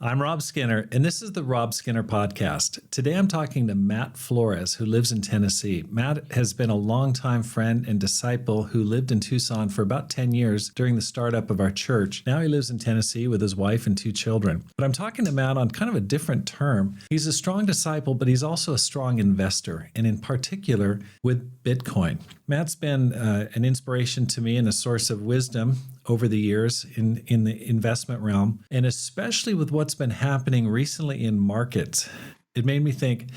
I'm Rob Skinner, and this is the Rob Skinner Podcast. Today I'm talking to Matt Flores, who lives in Tennessee. Matt has been a longtime friend and disciple who lived in Tucson for about 10 years during the startup of our church. Now he lives in Tennessee with his wife and 2 children. But I'm talking to Matt on kind of a different term. He's a strong disciple, but he's also a strong investor, and in particular with Bitcoin. Matt's been an inspiration to me and a source of wisdom over the years in the investment realm, and especially with what's been happening recently in markets. It made me think,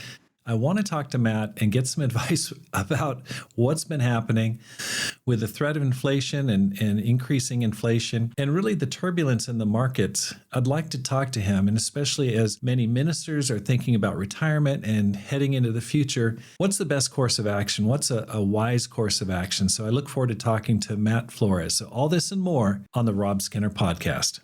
I want to talk to Matt and get some advice about what's been happening with the threat of inflation and increasing inflation and really the turbulence in the markets. I'd like to talk to him, and especially as many ministers are thinking about retirement and heading into the future, what's the best course of action? What's a wise course of action? So I look forward to talking to Matt Flores. So all this and more on the Rob Skinner Podcast.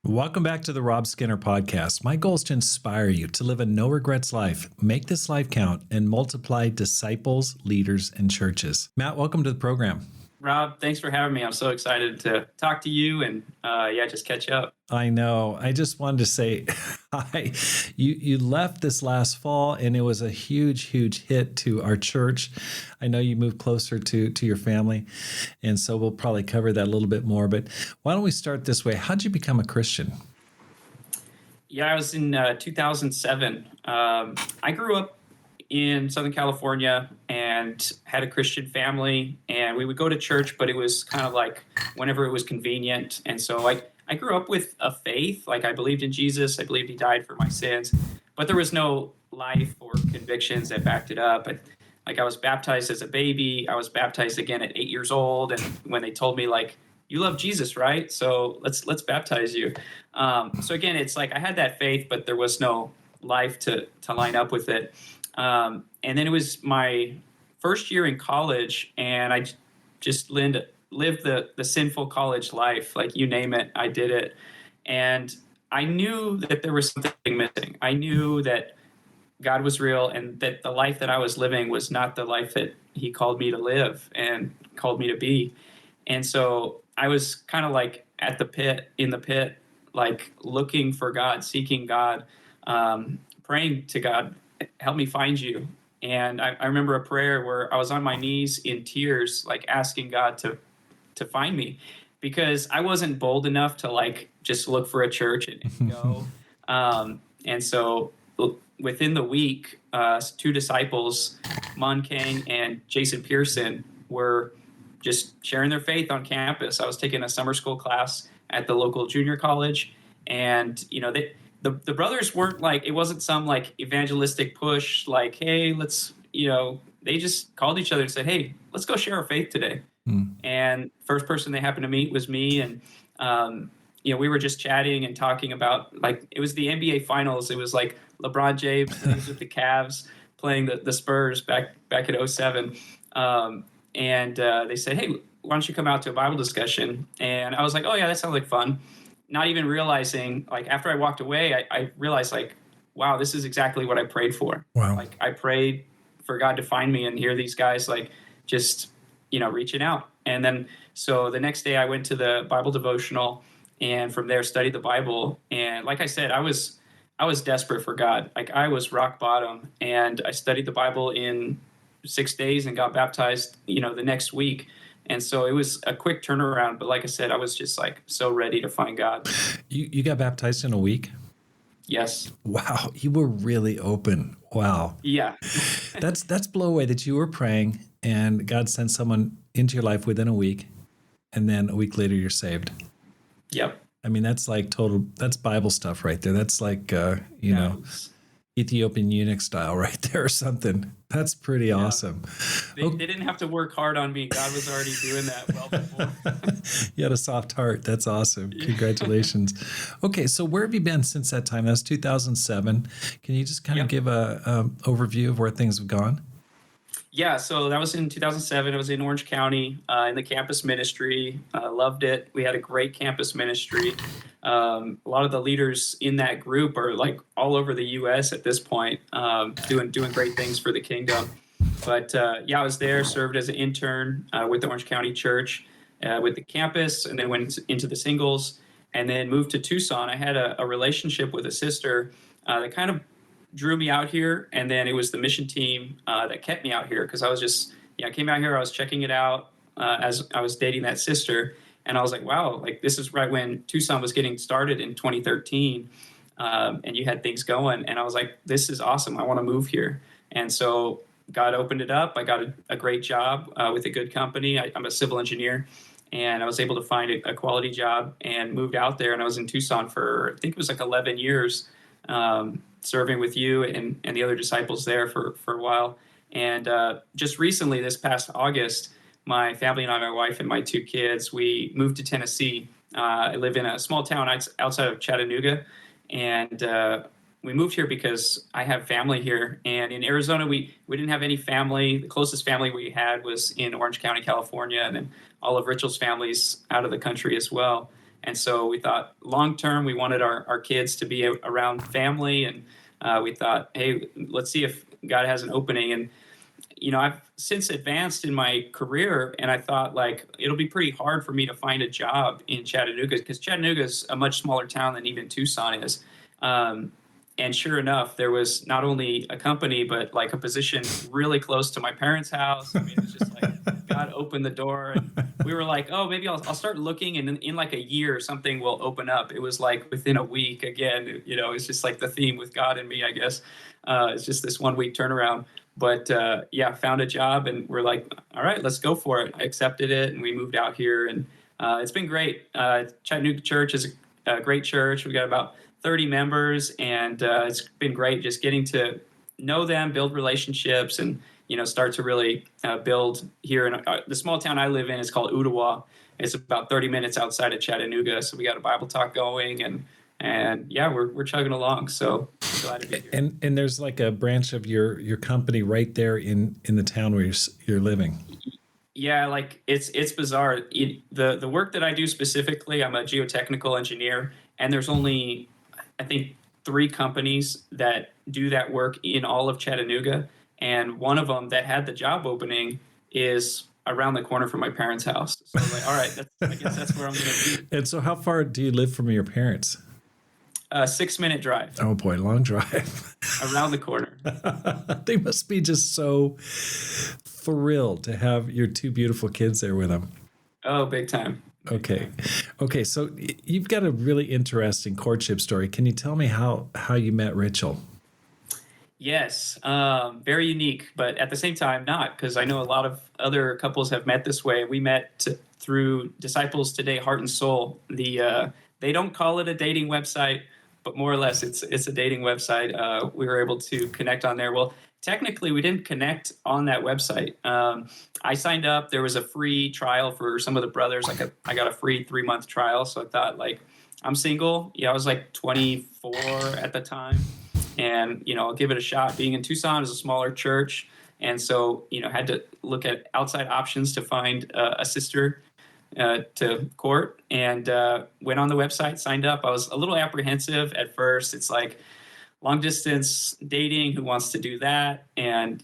Welcome back to the Rob Skinner Podcast. My goal is to inspire you to live a no-regrets life, make this life count, and multiply disciples, leaders, and churches. Matt, welcome to the program. Rob, thanks for having me. I'm so excited to talk to you and just catch up. I know. I just wanted to say hi. You left this last fall, and it was a huge, huge hit to our church. I know you moved closer to your family, and so we'll probably cover that a little bit more. But why don't we start this way? How'd you become a Christian? Yeah, I was in 2007. I grew up in Southern California and had a Christian family, and we would go to church, but it was kind of like whenever it was convenient. And so I grew up with a faith. Like, I believed in Jesus. I believed he died for my sins, but there was no life or convictions that backed it up. I was baptized as a baby. I was baptized again at 8 years old. And when they told me, like, you love Jesus, right? So let's baptize you. So again, it's like I had that faith, but there was no life to line up with it. And then it was my first year in college, and I just lived the sinful college life. Like, you name it, I did it. And I knew that there was something missing. I knew that God was real, and that the life that I was living was not the life that he called me to live and called me to be. And so I was kind of like in the pit, like looking for God, seeking God, praying to God, help me find you. And I remember a prayer where I was on my knees in tears, like asking God to find me, because I wasn't bold enough to like just look for a church and go. And so within the week, 2 disciples, Mon Kang and Jason Pearson, were just sharing their faith on campus. I was taking a summer school class at the local junior college, and the brothers weren't like, it wasn't some like evangelistic push, like, hey, let's, they just called each other and said, hey, let's go share our faith today. And first person they happened to meet was me. And, we were just chatting and talking about, like, it was the NBA finals. It was like LeBron James with the Cavs playing the Spurs back in 2007. And they said, hey, why don't you come out to a Bible discussion? And I was like, oh yeah, that sounds like fun. Not even realizing, like, after I walked away, I realized, like, wow, this is exactly what I prayed for. Wow. Like, I prayed for God to find me, and here these guys, like, just, reaching out. And then, so the next day I went to the Bible devotional, and from there studied the Bible. And like I said, I was desperate for God. Like, I was rock bottom, and I studied the Bible in 6 days and got baptized, the next week. And so it was a quick turnaround. But like I said, I was just like so ready to find God. You got baptized in a week? Yes. Wow. You were really open. Wow. Yeah. That's blow away that you were praying and God sent someone into your life within a week. And then a week later you're saved. Yep. I mean, that's like that's Bible stuff right there. That's like, Ethiopian eunuch style right there or something. That's pretty Yeah. awesome. They didn't have to work hard on me. God was already doing that well before. You had a soft heart. That's awesome. Yeah. Congratulations. Okay, so where have you been since that time? That's 2007. Can you just kind of Yep. give a overview of where things have gone? Yeah, so that was in 2007. I was in Orange County in the campus ministry. Loved it. We had a great campus ministry. A lot of the leaders in that group are like all over the U.S. at this point, doing great things for the kingdom. But yeah, I was there, served as an intern with the Orange County Church with the campus, and then went into the singles, and then moved to Tucson. I had a relationship with a sister that kind of drew me out here, and then it was the mission team that kept me out here because I was just, I came out here, I was checking it out as I was dating that sister, and I was like, wow, like this is right when Tucson was getting started in 2013, and you had things going, and I was like, this is awesome, I want to move here. And so God opened it up. I got a great job with a good company. I'm a civil engineer, and I was able to find a quality job and moved out there. And I was in Tucson for, I think it was like 11 years, serving with you and the other disciples there for a while. And just recently, this past August, my family and I, my wife and my two kids, we moved to Tennessee. I live in a small town outside of Chattanooga, and we moved here because I have family here. And in Arizona, we didn't have any family. The closest family we had was in Orange County, California, and then all of Rachel's family's out of the country as well. And so we thought long term, we wanted our kids to be around family. And we thought, hey, let's see if God has an opening. And, I've since advanced in my career, and I thought, like, it'll be pretty hard for me to find a job in Chattanooga because Chattanooga is a much smaller town than even Tucson is. And sure enough, there was not only a company, but like a position really close to my parents' house. I mean, it was just like God opened the door, and we were like, oh, maybe I'll start looking, and in like a year, something will open up. It was like within a week. Again, it's just like the theme with God and me, I guess. It's just this 1 week turnaround. But yeah, found a job, and we're like, all right, let's go for it. I accepted it, and we moved out here, and it's been great. Chattanooga Church is a great church. We got about 30 members, and it's been great just getting to know them, build relationships, and start to really build here in the small town I live in. Is called Ottawa. It's about 30 minutes outside of Chattanooga, so we got a Bible talk going, and yeah, we're chugging along. So I'm glad to be here. And there's like a branch of your company right there in the town where you're living. Yeah, like it's bizarre. The work that I do specifically, I'm a geotechnical engineer, and there's only, I think, 3 companies that do that work in all of Chattanooga. And one of them that had the job opening is around the corner from my parents' house. So I'm like, all right, I guess that's where I'm going to be. And so how far do you live from your parents? 6-minute drive. Oh boy, long drive. Around the corner. They must be just so thrilled to have your 2 beautiful kids there with them. Oh, big time. Okay. So you've got a really interesting courtship story. Can you tell me how you met Rachel? Yes, very unique, but at the same time, not, because I know a lot of other couples have met this way. We met through Disciples Today, Heart and Soul. They don't call it a dating website, but more or less it's a dating website. We were able to connect on there. Well, technically, we didn't connect on that website. I signed up. There was a free trial for some of the brothers. I got a free 3-month trial. So I thought, like, I'm single. Yeah, I was like 24 at the time. And, I'll give it a shot. Being in Tucson is a smaller church. And so, had to look at outside options to find a sister to court, and went on the website, signed up. I was a little apprehensive at first. It's like long distance dating. Who wants to do that? And,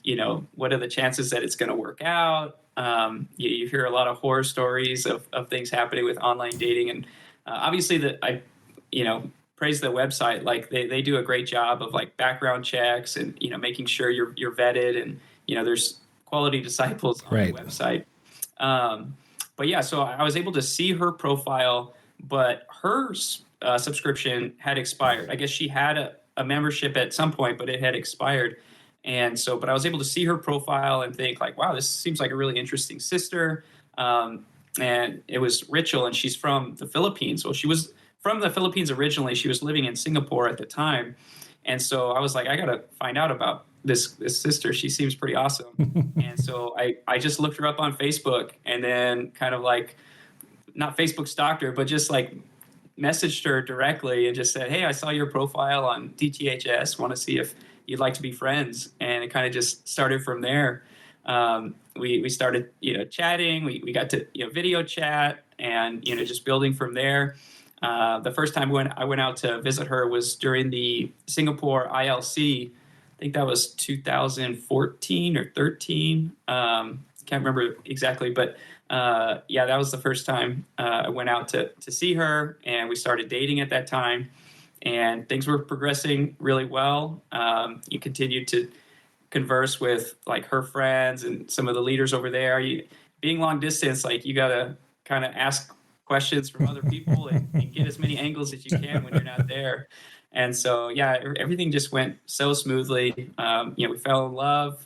what are the chances that it's going to work out? You hear a lot of horror stories of things happening with online dating. And obviously praise the website. Like they do a great job of like background checks and, making sure you're vetted, and, there's quality disciples on Right. the website. But yeah, so I was able to see her profile, but her subscription had expired. I guess she had a membership at some point, but it had expired. And so, but I was able to see her profile and think like, wow, this seems like a really interesting sister. And it was Rachel, and she's from the Philippines. Well, she was from the Philippines originally. She was living in Singapore at the time. And so I was like, I got to find out about this sister. She seems pretty awesome. And so I just looked her up on Facebook, and then kind of like, not Facebook stalked her, but just like messaged her directly and just said, hey, I saw your profile on DTHS. Want to see if you'd like to be friends. And it kind of just started from there. We started, chatting. We got to, video chat, and, just building from there. The first time when I went out to visit her was during the Singapore ILC. I think that was 2014 or 13. Can't remember exactly, but that was the first time I went out to see her, and we started dating at that time, and things were progressing really well. You continued to converse with like her friends and some of the leaders over there. Being long distance, like you got to kind of ask questions from other people and get as many angles as you can when you're not there. And so, everything just went so smoothly. We fell in love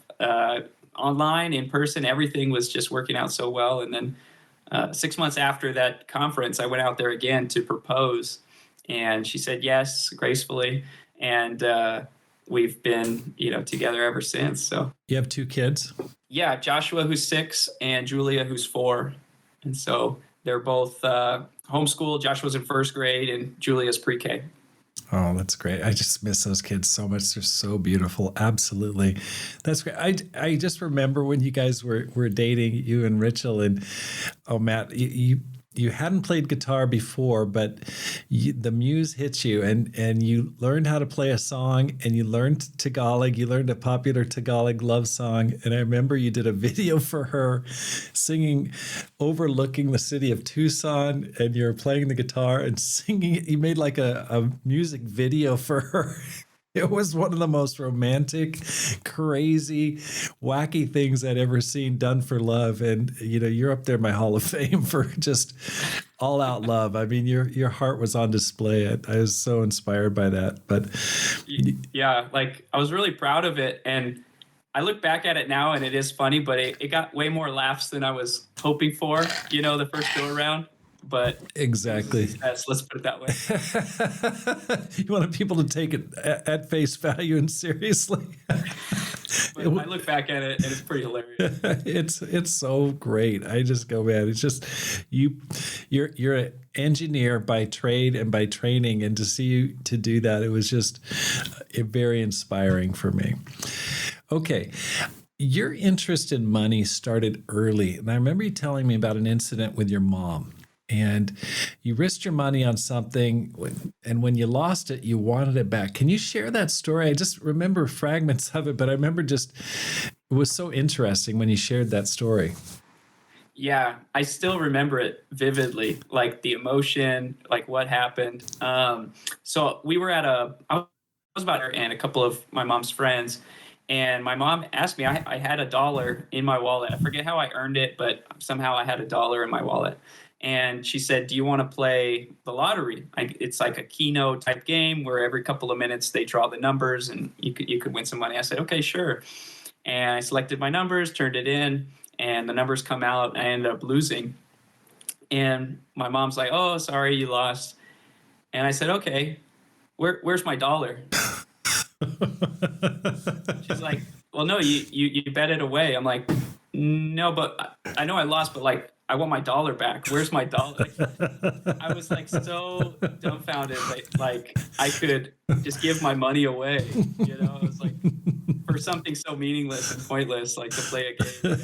online, in person. Everything was just working out so well. And then 6 months after that conference, I went out there again to propose, and she said yes gracefully. And we've been, together ever since. So you have 2 kids? Yeah, Joshua, who's 6, and Julia, who's 4. And so they're both homeschooled. Joshua's in 1st grade, and Julia's pre-K. Oh, that's great. I just miss those kids so much. They're so beautiful. Absolutely. That's great. I just remember when you guys were dating, you and Rachel, and Matt, you hadn't played guitar before, but the muse hit you, and you learned how to play a song, and you learned Tagalog. You learned a popular Tagalog love song. And I remember you did a video for her singing overlooking the city of Tucson, and you're playing the guitar and singing. You made like a music video for her. It was one of the most romantic, crazy, wacky things I'd ever seen done for love. And, you're up there in my Hall of Fame for just all out love. I mean, your heart was on display. I was so inspired by that. But yeah, like I was really proud of it. And I look back at it now, and it is funny, but it got way more laughs than I was hoping for, the first go around. But exactly, let's put it that way. You wanted people to take it at face value and seriously. But I look back at it, and it's pretty hilarious. It's so great. I just go, man. It's just you're an engineer by trade and by training, and to see you to do that, it was just very inspiring for me. Okay. Your interest in money started early, and I remember you telling me about an incident with your mom. And you risked your money on something, and when you lost it, you wanted it back. Can you share that story? I just remember fragments of it, but I remember it was so interesting when you shared that story. Yeah, I still remember it vividly, like the emotion, like what happened. So we were I was about her and a couple of my mom's friends, and my mom asked me, I had $1 in my wallet. I forget how I earned it, but somehow I had $1 in my wallet. And she said, do you want to play the lottery? It's like a Keno type game where every couple of minutes they draw the numbers, and you could win some money. I said, okay, sure. And I selected my numbers, turned it in, and the numbers come out, and I ended up losing. And my mom's like, oh, sorry, you lost. And I said, okay, where's my $1? She's like, well, no, you bet it away. I'm like, no, but I know I lost, but like, I want my $1 back. Where's my $1? I was like so dumbfounded that like I could just give my money away. It was like for something so meaningless and pointless, like to play a game.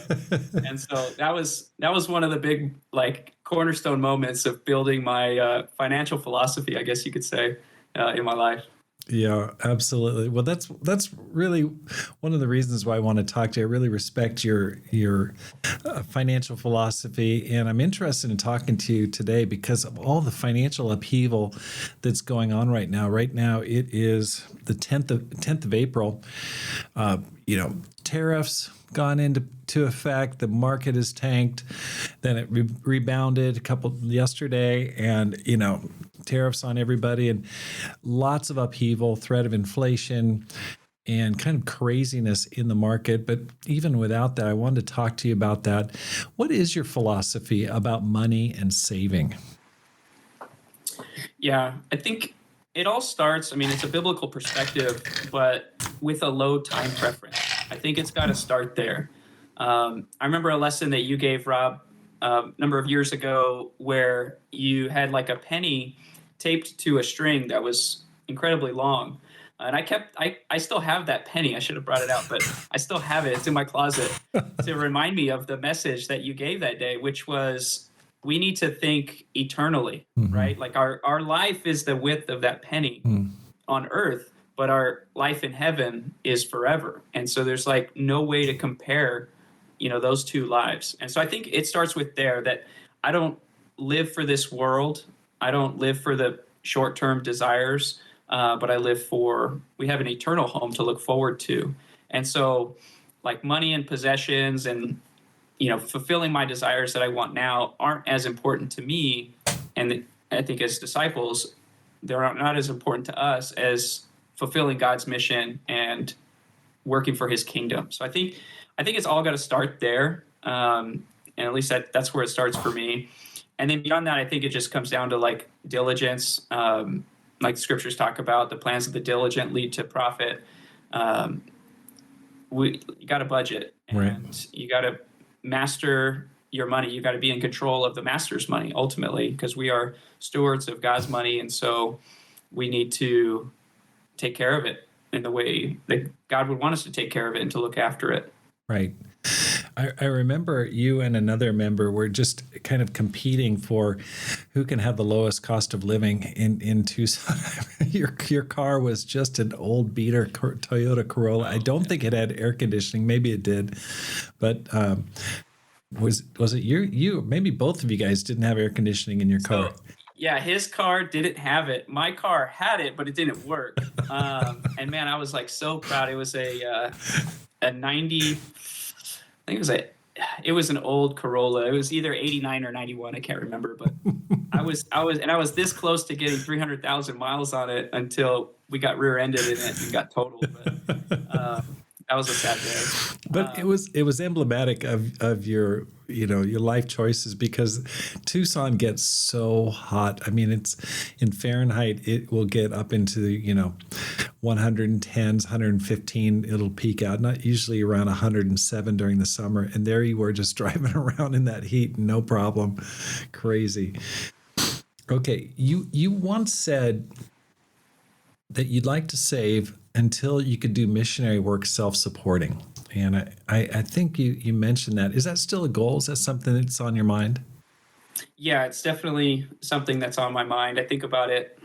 And so that was one of the big like cornerstone moments of building my financial philosophy, I guess you could say, in my life. Yeah, absolutely. Well, that's really one of the reasons why I want to talk to you. I really respect your financial philosophy, and I'm interested in talking to you today because of all the financial upheaval that's going on right now. Right now, it is the 10th of April. Tariffs gone into effect. The market is tanked. Then it rebounded a couple yesterday, and tariffs on everybody, and lots of upheaval, threat of inflation, and kind of craziness in the market. But even without that, I wanted to talk to you about that. What is your philosophy about money and saving? Yeah, I think it all starts, I mean, it's a biblical perspective, but with a low time preference. I think it's got to start there. I remember a lesson that you gave, Rob, a number of years ago, where you had like a penny taped to a string that was incredibly long. And I still have that penny. I should have brought it out, but I still have it. It's in my closet to remind me of the message that you gave that day, which was we need to think eternally, right? Like our life is the width of that penny on earth, but our life in heaven is forever. And so there's like no way to compare, those two lives. And so I think it starts with there, that I don't live for this world. I don't live for the short-term desires, but we have an eternal home to look forward to. And so like money and possessions and, fulfilling my desires that I want now aren't as important to me. And I think as disciples, they're not as important to us as fulfilling God's mission and working for his kingdom. So I think it's all got to start there. And at least that's where it starts for me. And then beyond that, I think it just comes down to like diligence. Like scriptures talk about, the plans of the diligent lead to profit. You got to budget, and Right. you got to master your money. You got to be in control of the master's money ultimately, because we are stewards of God's money. And so we need to take care of it in the way that God would want us to take care of it and to look after it. Right. I remember you and another member were just kind of competing for who can have the lowest cost of living in Tucson. Your car was just an old beater Toyota Corolla. I don't think it had air conditioning. Maybe it did, but was it you? Maybe both of you guys didn't have air conditioning in your car. Yeah, his car didn't have it. My car had it, but it didn't work. And man, I was like so proud. It was a 90. I think it was an old Corolla. It was either 89 or 91. I can't remember, but I was this close to getting 300,000 miles on it until we got rear-ended in it and got totaled. But that was a sad day. But it was emblematic of your your life choices, because Tucson gets so hot. I mean, it's in Fahrenheit, it will get up into 110s, 115. It'll peak out, not usually around 107 during the summer. And there you were just driving around in that heat, no problem. Crazy. Okay, you once said that you'd like to save until you could do missionary work self-supporting. And I think you mentioned that. Is that still a goal? Is that something that's on your mind? Yeah, it's definitely something that's on my mind. I think about it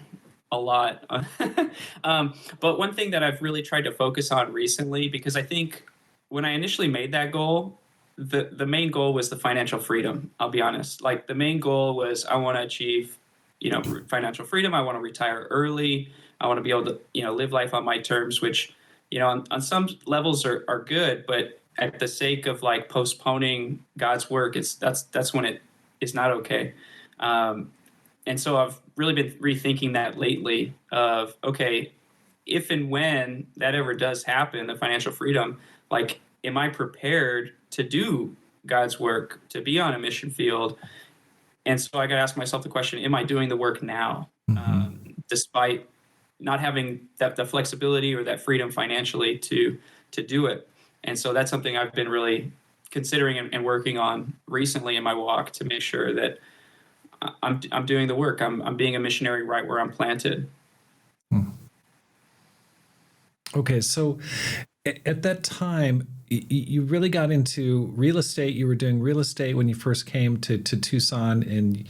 a lot. But one thing that I've really tried to focus on recently, because I think when I initially made that goal, the main goal was the financial freedom. I'll be honest. Like the main goal was I want to achieve, financial freedom. I want to retire early. I want to be able to, live life on my terms, which, on some levels are good, but at the sake of like postponing God's work, that's when it is not okay. And so I've really been rethinking that lately of, okay, if and when that ever does happen, the financial freedom, like, am I prepared to do God's work, to be on a mission field? And so I got to ask myself the question, am I doing the work now? Despite not having the flexibility or that freedom financially to do it. And so that's something I've been really considering and working on recently in my walk, to make sure that I'm doing the work. I'm being a missionary right where I'm planted. Okay, so at that time, you really got into real estate. You were doing real estate when you first came to Tucson, and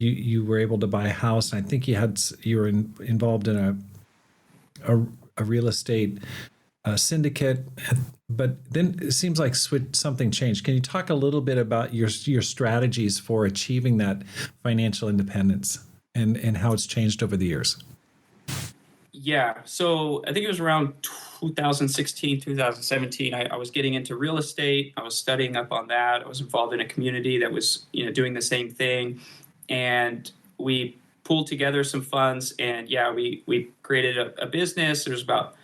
you were able to buy a house. And I think you were involved in a real estate syndicate. But then it seems like something changed. Can you talk a little bit about your strategies for achieving that financial independence and how it's changed over the years? Yeah, so I think it was around 2016, 2017. I was getting into real estate. I was studying up on that. I was involved in a community that was, doing the same thing, and we pooled together some funds. And yeah, we created a business. There's about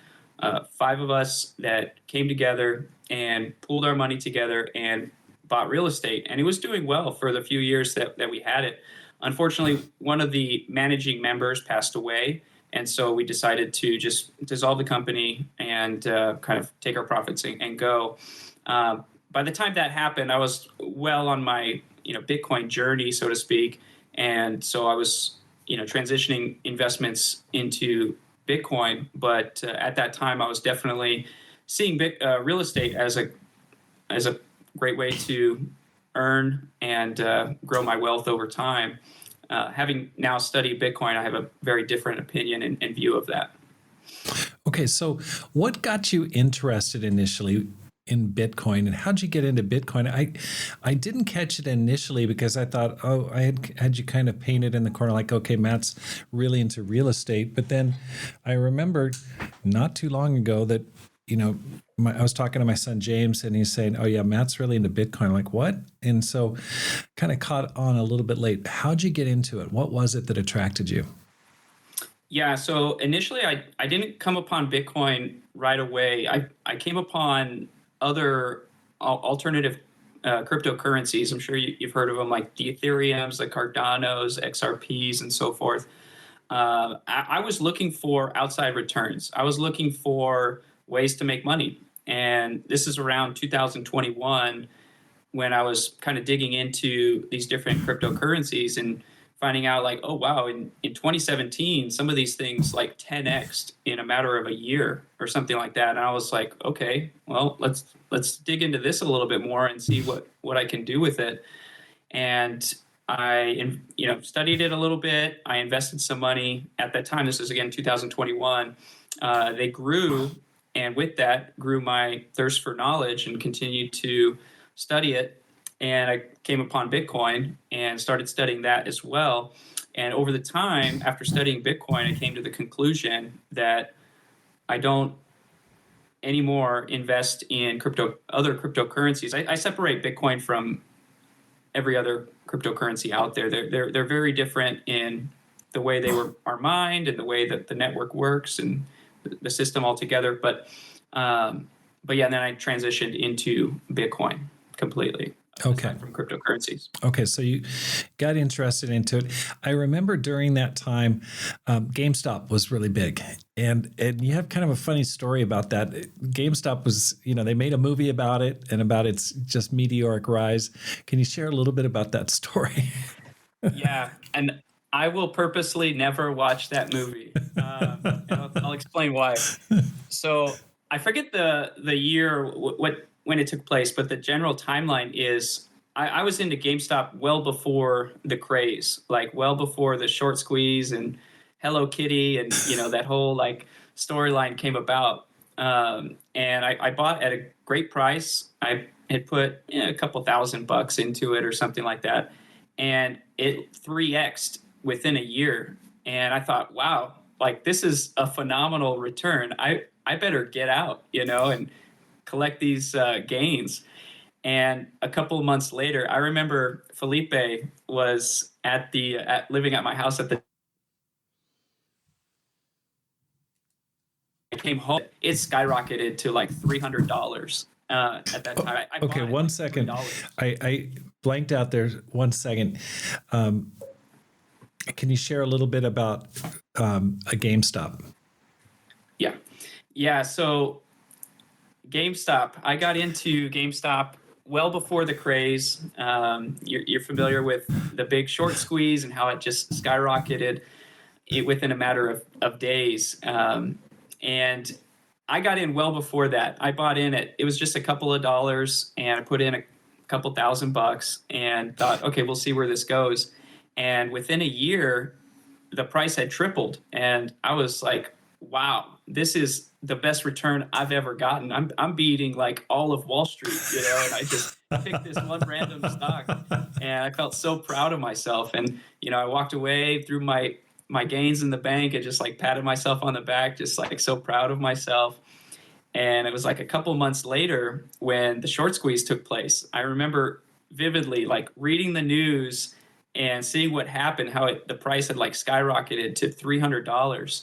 5 of us that came together and pooled our money together and bought real estate, and it was doing well for the few years that we had it. Unfortunately, one of the managing members passed away. And so we decided to just dissolve the company and kind of take our profits and go. By the time that happened, I was well on my Bitcoin journey, so to speak, and so I was transitioning investments into Bitcoin. But at that time, I was definitely seeing real estate as a great way to earn and grow my wealth over time. Having now studied Bitcoin, I have a very different opinion and view of that. Okay, so what got you interested initially in Bitcoin, and how'd you get into Bitcoin? I didn't catch it initially because I thought, oh, I had you kind of painted in the corner like, okay, Matt's really into real estate. But then I remember not too long ago that I was talking to my son James, and he's saying, "Oh yeah, Matt's really into Bitcoin." I'm like, "What?" And so, kind of caught on a little bit late. How'd you get into it? What was it that attracted you? Yeah, so initially I didn't come upon Bitcoin right away. I came upon other alternative cryptocurrencies. I'm sure you've heard of them, like the Ethereums, the Cardanos, XRPs, and so forth. I was looking for outside returns. I was looking for ways to make money. And this is around 2021 when I was kind of digging into these different cryptocurrencies and finding out like, oh, wow, in 2017, some of these things like 10x'd in a matter of a year or something like that. And I was like, okay, well, let's dig into this a little bit more and see what I can do with it. And I, studied it a little bit. I invested some money at that time. This was again 2021. They grew, and with that grew my thirst for knowledge and continued to study it. And I came upon Bitcoin and started studying that as well. And over the time, after studying Bitcoin, I came to the conclusion that I don't anymore invest in other cryptocurrencies. I separate Bitcoin from every other cryptocurrency out there. They're very different in the way are mined and the way that the network works and the system altogether. But yeah, then I transitioned into Bitcoin completely. Okay. From cryptocurrencies. Okay, so you got interested into it. I remember during that time, GameStop was really big, and you have kind of a funny story about that. GameStop was, they made a movie about it and about its just meteoric rise. Can you share a little bit about that story? Yeah, and I will purposely never watch that movie. And I'll explain why. So I forget the year when it took place, but the general timeline is I was into GameStop well before the craze, like well before the short squeeze and Hello Kitty and that whole like storyline came about. And I bought at a great price. I had put a couple $1,000 into it or something like that, and it 3x'd within a year. And I thought, wow, like this is a phenomenal return. I better get out, and collect these gains. And a couple of months later, I remember Felipe was living at my house at the. I came home. It skyrocketed to like $300 at that time. I okay, bought it one like second. $3. I blanked out there. 1 second. Can you share a little bit about a GameStop? Yeah. So GameStop. I got into GameStop well before the craze. You're familiar with the big short squeeze and how it just skyrocketed within a matter of days. And I got in well before that. I bought in it was just a couple of dollars, and I put in a couple $1,000 and thought, okay, we'll see where this goes. And within a year, the price had tripled. And I was like, wow, this is the best return I've ever gotten. I'm beating like all of Wall Street, and I just picked this one random stock, and I felt so proud of myself. And, I walked away, threw my gains in the bank, and just like patted myself on the back, just like so proud of myself. And it was like a couple months later when the short squeeze took place. I remember vividly like reading the news and seeing what happened, how the price had like skyrocketed to $300.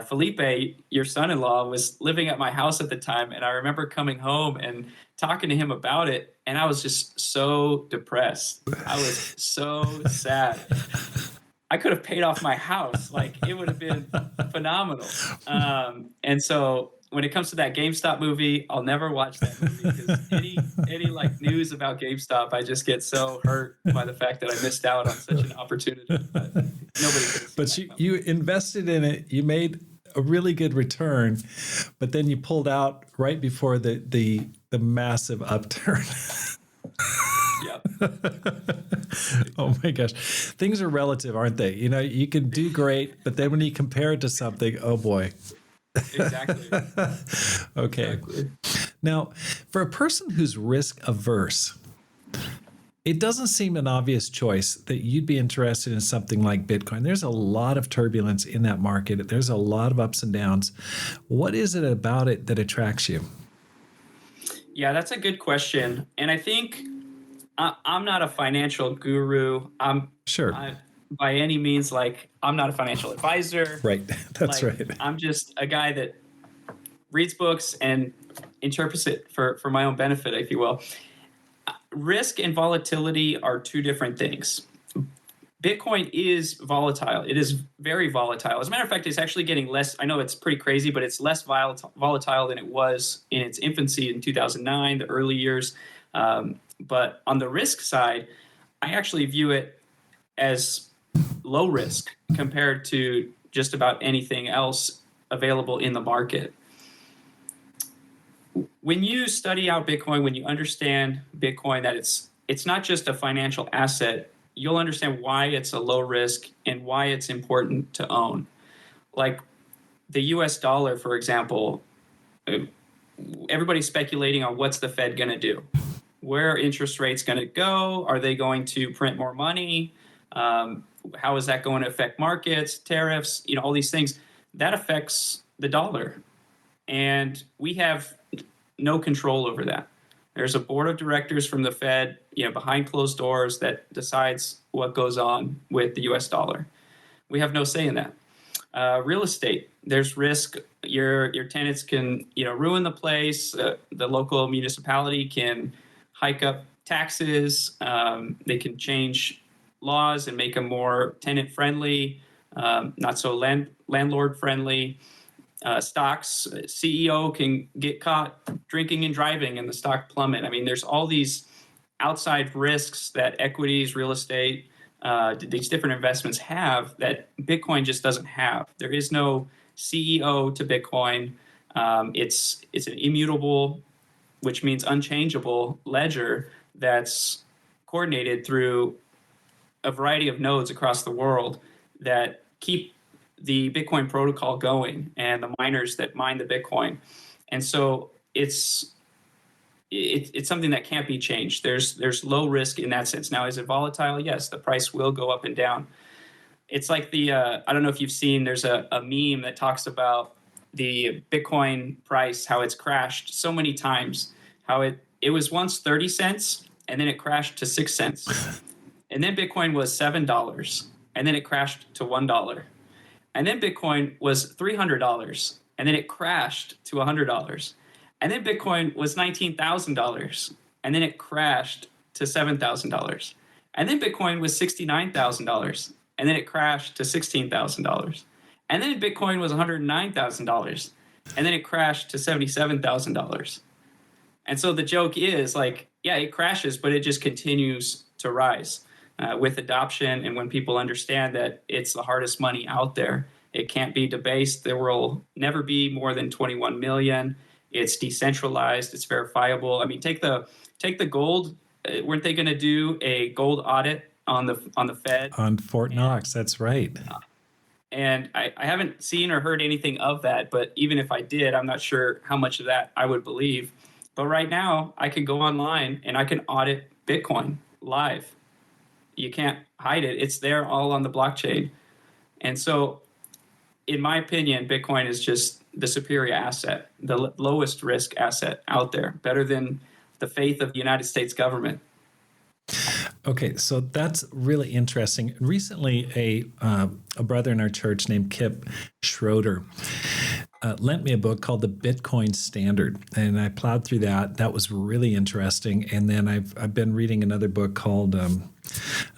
Felipe, your son-in-law, was living at my house at the time, and I remember coming home and talking to him about it, and I was just so depressed. I was so sad. I could have paid off my house. Like, it would have been phenomenal. And so when it comes to that GameStop movie, I'll never watch that movie because any like news about GameStop, I just get so hurt by the fact that I missed out on such an opportunity. But nobody could have seen But that you invested in it. You made a really good return, but then you pulled out right before the massive upturn. Yeah. Oh my gosh. Things are relative, aren't they? You know, you can do great, but then when you compare it to something, oh boy. Exactly. Okay. Exactly. Now, for a person who's risk averse, it doesn't seem an obvious choice that you'd be interested in something like Bitcoin. There's a lot of turbulence in that market. There's a lot of ups and downs. What is it about it that attracts you? Yeah, that's a good question. And I think I'm not a financial guru. Sure. By any means, like, I'm not a financial advisor. Right. That's Like, right. I'm just a guy that reads books and interprets it for my own benefit, if you will. Risk and volatility are two different things. Bitcoin is volatile. It is very volatile. As a matter of fact, it's actually getting less. I know it's pretty crazy, but it's less volatile than it was in its infancy in 2009, the early years. But on the risk side, I actually view it as low risk compared to just about anything else available in the market. When you study out Bitcoin, when you understand Bitcoin, that it's not just a financial asset, you'll understand why it's a low risk and why it's important to own. Like the US dollar, for example, everybody's speculating on what's the Fed going to do. Where are interest rates going to go? Are they going to print more money? How is that going to affect markets, tariffs, all these things? That affects the dollar. And we have no control over that. There's a board of directors from the Fed, behind closed doors that decides what goes on with the US dollar. We have no say in that. Real estate, there's risk. Your tenants can, ruin the place. The local municipality can hike up taxes. They can change laws and make them more tenant friendly, not so landlord friendly. Stocks, CEO can get caught drinking and driving and the stock plummet. I mean, there's all these outside risks that equities, real estate, these different investments have that Bitcoin just doesn't have. There is no CEO to Bitcoin. It's an immutable, which means unchangeable ledger that's coordinated through a variety of nodes across the world that keep the Bitcoin protocol going and the miners that mine the Bitcoin. And so it's something that can't be changed. There's low risk in that sense. Now, is it volatile? Yes, the price will go up and down. It's like I don't know if you've seen, there's a meme that talks about the Bitcoin price, how it's crashed so many times, how it was once 30 cents and then it crashed to 6 cents. And then Bitcoin was $7 and then it crashed to $1. And then Bitcoin was $300 and then it crashed to $100. And then Bitcoin was $19,000 and then it crashed to $7,000. And then Bitcoin was $69,000 and then it crashed to $16,000. And then Bitcoin was $109,000 and then it crashed to $77,000. And so the joke is like, yeah, it crashes, but it just continues to rise. With adoption and when people understand that it's the hardest money out there, it can't be debased. There will never be more than 21 million. It's decentralized. It's verifiable. I mean, take the gold. Weren't they going to do a gold audit on the Fed? On Fort Knox, that's right. And I haven't seen or heard anything of that. But even if I did, I'm not sure how much of that I would believe. But right now, I can go online and I can audit Bitcoin live. You can't hide it. It's there all on the blockchain. And so, in my opinion, Bitcoin is just the superior asset, the lowest risk asset out there, better than the faith of the United States government. Okay, so that's really interesting. Recently, a brother in our church named Kip Schroeder lent me a book called The Bitcoin Standard, and I plowed through that. That was really interesting. And then I've been reading another book called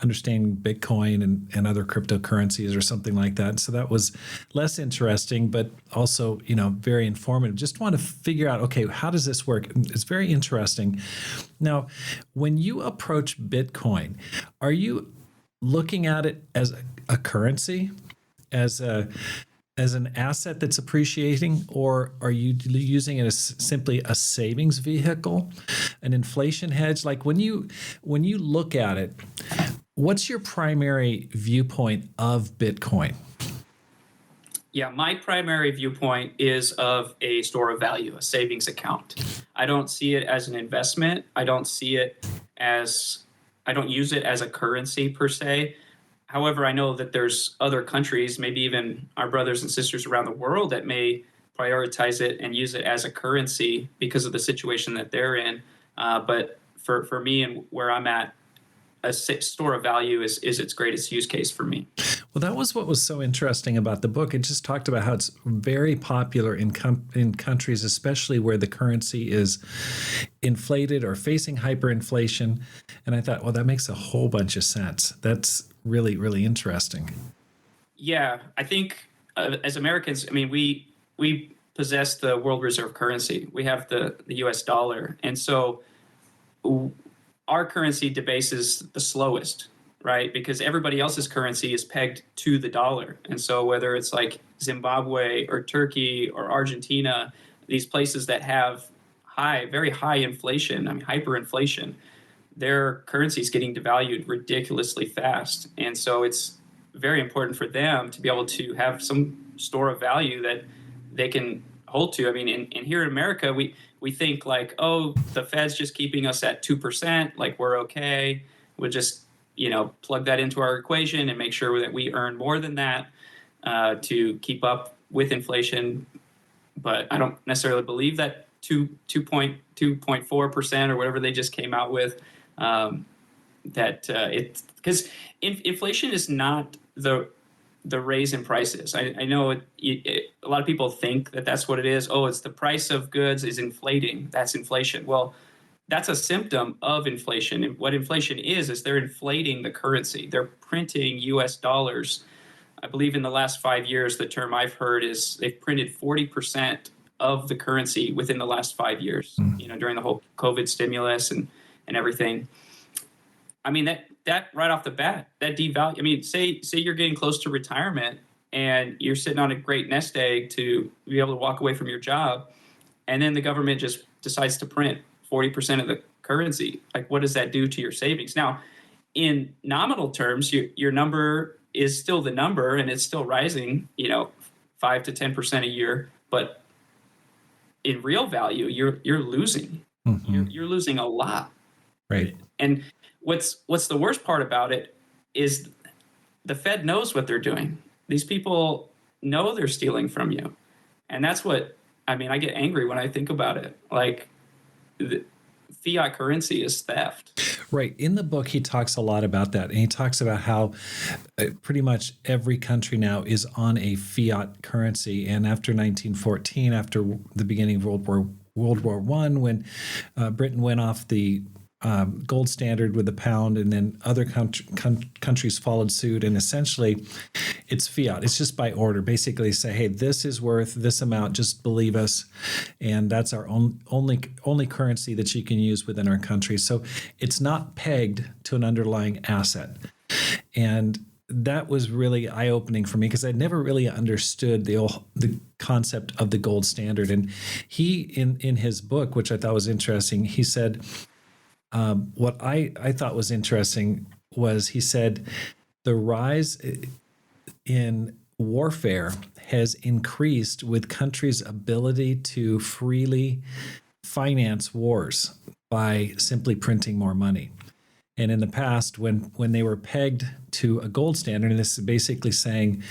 understanding Bitcoin and other cryptocurrencies or something like that. So that was less interesting, but also, very informative. Just want to figure out, okay, how does this work? It's very interesting. Now, when you approach Bitcoin, are you looking at it as a currency, as an asset that's appreciating, or are you using it as simply a savings vehicle, an inflation hedge? Like when you look at it, what's your primary viewpoint of Bitcoin? Yeah, my primary viewpoint is of a store of value, a savings account. I don't see it as an investment. I don't use it as a currency per se. However, I know that there's other countries, maybe even our brothers and sisters around the world, that may prioritize it and use it as a currency because of the situation that they're in. But for me and where I'm at, a store of value is its greatest use case for me. Well, that was what was so interesting about the book. It just talked about how it's very popular in countries, especially where the currency is inflated or facing hyperinflation. And I thought, well, that makes a whole bunch of sense. That's really, really interesting. Yeah, I think as Americans, I mean, we possess the world reserve currency. We have the U.S. dollar, and so our currency debases the slowest, right? Because everybody else's currency is pegged to the dollar. And so whether it's like Zimbabwe or Turkey or Argentina, these places that have very high inflation, I mean, hyperinflation, their currency is getting devalued ridiculously fast. And so it's very important for them to be able to have some store of value that they can hold to. I mean, in here in America, we think like, oh, the Fed's just keeping us at 2%, like we're okay. We'll just, plug that into our equation and make sure that we earn more than that to keep up with inflation. But I don't necessarily believe that 2.4% or whatever they just came out with, because inflation is not the raise in prices. I know a lot of people think that that's what it is. Oh, it's the price of goods is inflating. That's inflation. Well, that's a symptom of inflation. And what inflation is they're inflating the currency. They're printing U.S. dollars. I believe in the last 5 years, the term I've heard is they've printed 40% of the currency within the last 5 years, during the whole COVID stimulus and everything. I mean, that right off the bat, that devalue. I mean, say you're getting close to retirement and you're sitting on a great nest egg to be able to walk away from your job, and then the government just decides to print 40% of the currency. Like, what does that do to your savings? Now, in nominal terms, your number is still the number and it's still rising, 5 to 10% a year. But in real value, you're losing. Mm-hmm. You're losing a lot. Right. And what's the worst part about it is the Fed knows what they're doing. These people know they're stealing from you. And that's what, I mean, I get angry when I think about it. Like, the fiat currency is theft. Right. In the book, he talks a lot about that. And he talks about how pretty much every country now is on a fiat currency. And after 1914, after the beginning of World War I, when Britain went off the gold standard with the pound, and then other countries followed suit, and essentially it's fiat. It's just by order. Basically say, hey, this is worth this amount, just believe us, and that's our only currency that you can use within our country. So it's not pegged to an underlying asset. And that was really eye-opening for me because I'd never really understood the concept of the gold standard. And he, in his book, which I thought was interesting, he said, what I thought was interesting was he said the rise in warfare has increased with countries' ability to freely finance wars by simply printing more money. And in the past, when they were pegged to a gold standard, and this is basically saying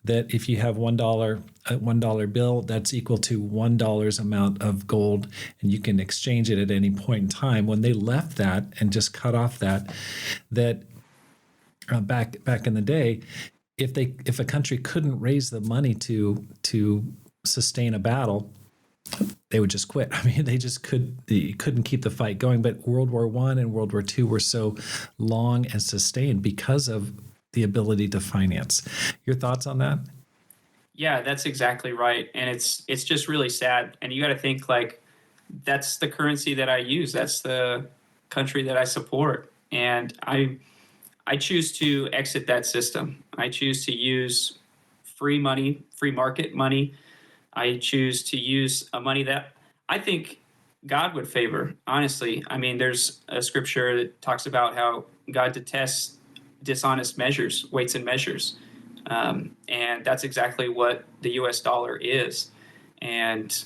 that if you have $1 bill, that's equal to $1 amount of gold, and you can exchange it at any point in time. When they left that and just cut off that back in the day, if a country couldn't raise the money to sustain a battle, they would just quit. I mean, they couldn't keep the fight going. But World War I and World War II were so long and sustained because of the ability to finance. Your thoughts on that? Yeah, that's exactly right. And it's just really sad. And you got to think like that's the currency that I use. That's the country that I support. And I choose to exit that system. I choose to use free money, free market money. I choose to use a money that I think God would favor, honestly. I mean, there's a scripture that talks about how God detests dishonest measures, weights and measures. And that's exactly what the US dollar is. And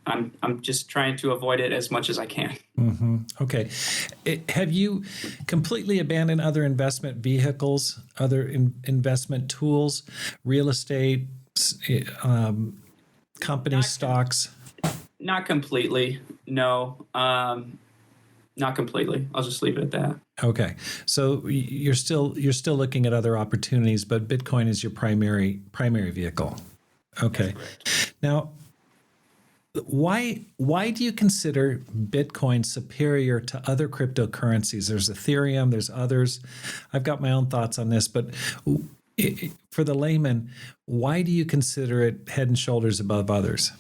I'm just trying to avoid it as much as I can. Mm-hmm. Okay. Have you completely abandoned other investment vehicles, other investment tools, real estate, company stocks? Not completely. No. Not completely. I'll just leave it at that. Okay. So you're still looking at other opportunities, but Bitcoin is your primary vehicle. Okay. Now, why do you consider Bitcoin superior to other cryptocurrencies? There's Ethereum, there's others. I've got my own thoughts on this, but for the layman, why do you consider it head and shoulders above others?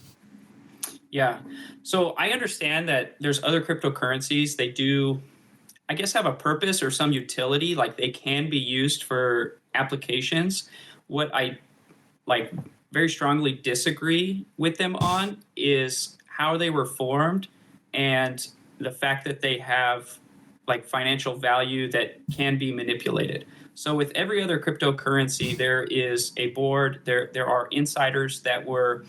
Yeah. So I understand that there's other cryptocurrencies. They do, I guess, have a purpose or some utility, like they can be used for applications. What I like very strongly disagree with them on is how they were formed and the fact that they have like financial value that can be manipulated. So with every other cryptocurrency, there is a board, there are insiders that were,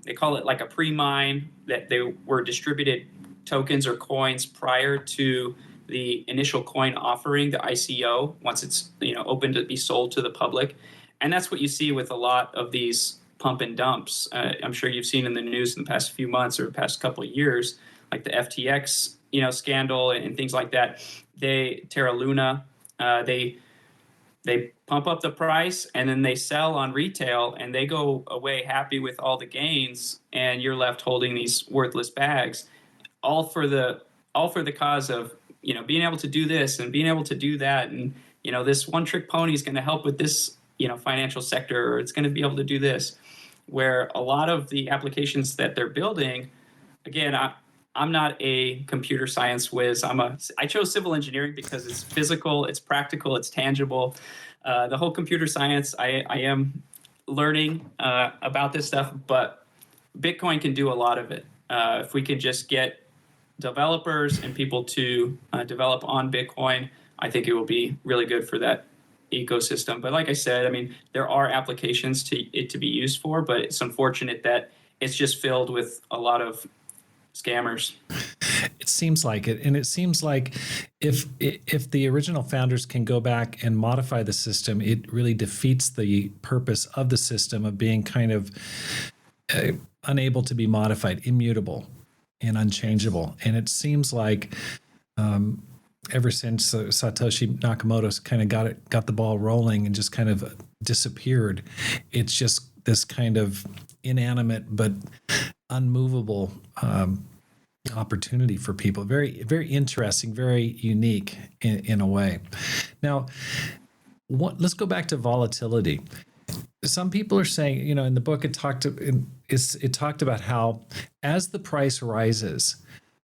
they call it like a pre-mine, that they were distributed tokens or coins prior to the initial coin offering, the ICO, once it's open to be sold to the public. And that's what you see with a lot of these pump and dumps. I'm sure you've seen in the news in the past few months or past couple of years, like the FTX, scandal and things like that. Terra Luna, they pump up the price and then they sell on retail and they go away happy with all the gains, and you're left holding these worthless bags, all for the cause of being able to do this and being able to do that, and this one trick pony is going to help with this financial sector, or it's going to be able to do this, where a lot of the applications that they're building, again, I'm not a computer science whiz. I chose civil engineering because it's physical, it's practical, it's tangible. The whole computer science, I am learning about this stuff, but Bitcoin can do a lot of it. If we can just get developers and people to develop on Bitcoin, I think it will be really good for that ecosystem. But like I said, I mean, there are applications to be used for, but it's unfortunate that it's just filled with a lot of scammers. It seems like it. And it seems like if the original founders can go back and modify the system, it really defeats the purpose of the system of being kind of unable to be modified, immutable and unchangeable. And it seems like ever since Satoshi Nakamoto kind of got the ball rolling and just kind of disappeared, it's just this kind of inanimate but unmovable opportunity for people. Very, very interesting, very unique in a way. Now, let's go back to volatility. Some people are saying, in the book, it talked about how as the price rises,